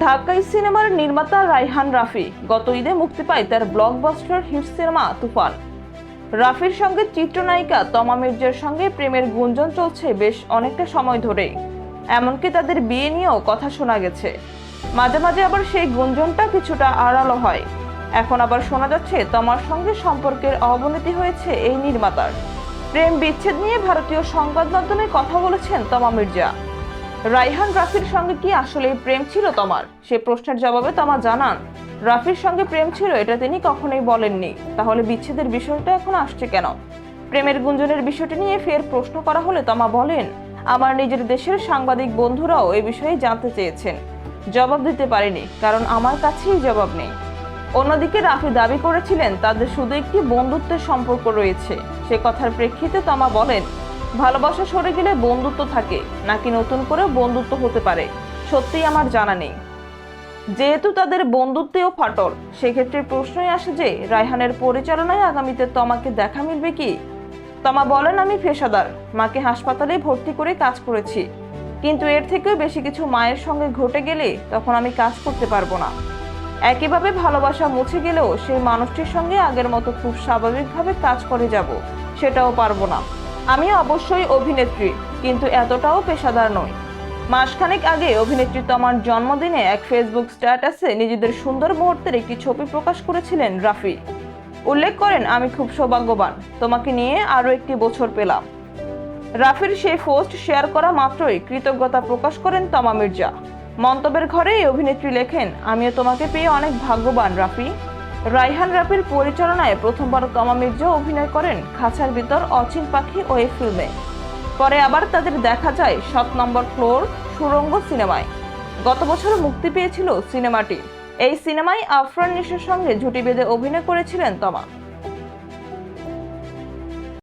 ঢাকাই সিনেমার নির্মাতা রায়হান রাফি গত ঈদে মুক্তি পায় তার ব্লকবাস্টার হিট সিনেমা তুফান। রাফির সঙ্গে চিত্রনায়িকা তমা মির্জার সঙ্গে প্রেমের গুঞ্জন চলছে বেশ অনেকটা সময় ধরেই। এমনকি তাদের বিয়ে নিয়েও কথা শোনা গেছে। মাঝে মাঝে আবার সেই গুঞ্জনটা কিছুটা আড়ালো হয়। এখন আবার শোনা যাচ্ছে তমার সঙ্গে সম্পর্কের অবনতি হয়েছে এই নির্মাতার। প্রেম বিচ্ছেদ নিয়ে ভারতীয় সংবাদ মাধ্যমে কথা বলেছেন তমা মির্জা। রায়হান রাফির সঙ্গে কি আসলে প্রেম ছিল তমার, সে প্রশ্নের জবাবে তমা জানান, রাফির সঙ্গে প্রেম ছিল এটা তিনি কখনোই বলেননি। তাহলে বিচ্ছেদের বিষয়টা এখন আসছে কেন? প্রেমের গুঞ্জনের বিষয়টি নিয়ে ফের প্রশ্ন করা হলে তমা বলেন, আমার নিজের দেশের সাংবাদিক বন্ধুরাও এই বিষয়ে জানতে চেয়েছেন, জবাব দিতে পারিনি কারণ আমার কাছেই জবাব নেই। অন্যদিকে রাফি দাবি করেছিলেন তাদের শুধু একটি বন্ধুত্বের সম্পর্ক রয়েছে। সে কথার প্রেক্ষিতে তমা বলেন, ভালোবাসা সরে গেলে বন্ধুত্ব থাকে নাকি নতুন করে বন্ধুত্ব হতে পারে সত্যিই আমার জানা নেই। যেহেতু তাদের বন্ধুত্বেও ফাটল, সেক্ষেত্রে প্রশ্নই আসে যে রায়হানের পরিচালনায় আগামীতে তমাকে দেখা মিলবে কি? তমা বলেন, আমি পেশাদার, মাকে হাসপাতালে ভর্তি করে কাজ করেছি, কিন্তু এর থেকেও বেশি কিছু মায়ের সঙ্গে ঘটে গেলে তখন আমি কাজ করতে পারবো না। একইভাবে ভালোবাসা মুছে গেলেও সেই মানুষটির সঙ্গে আগের মতো খুব স্বাভাবিকভাবে কাজ করে যাব, সেটাও পারবো না। আমি অবশ্যই অভিনেত্রী, কিন্তু এতটাও পেশাদার নই। মাসখানেক আগে অভিনেত্রী তমার জন্মদিনে এক ফেসবুক স্ট্যাটাসে নিজেদের সুন্দর মুহূর্তের একটি ছবি প্রকাশ করেছিলেন রাফি। উল্লেখ করেন, আমি খুব সৌভাগ্যবান, তোমাকে নিয়ে আরও একটি বছর পেলাম। রাফির সেই পোস্ট শেয়ার করা মাত্রই কৃতজ্ঞতা প্রকাশ করেন তমা মির্জা। মন্তব্যের ঘরে এই অভিনেত্রী লেখেন, আমিও তোমাকে পেয়ে অনেক ভাগ্যবান রাফি। রায়হান রাফির পরিচালনায় প্রথমবার তমা মির্জা অভিনয় করেন খাঁচার ভিতর অচিন পাখি ও এই ফিল্মে। পরে আবার তাদের দেখা যায় 7 নম্বর ফ্লোর সুড়ঙ্গ সিনেমায়। গত বছর মুক্তি পেয়েছিল সিনেমাটি। এই সিনেমায় আফরান নিশোর সঙ্গে জুটি বেঁধে অভিনয় করেছিলেন তমা।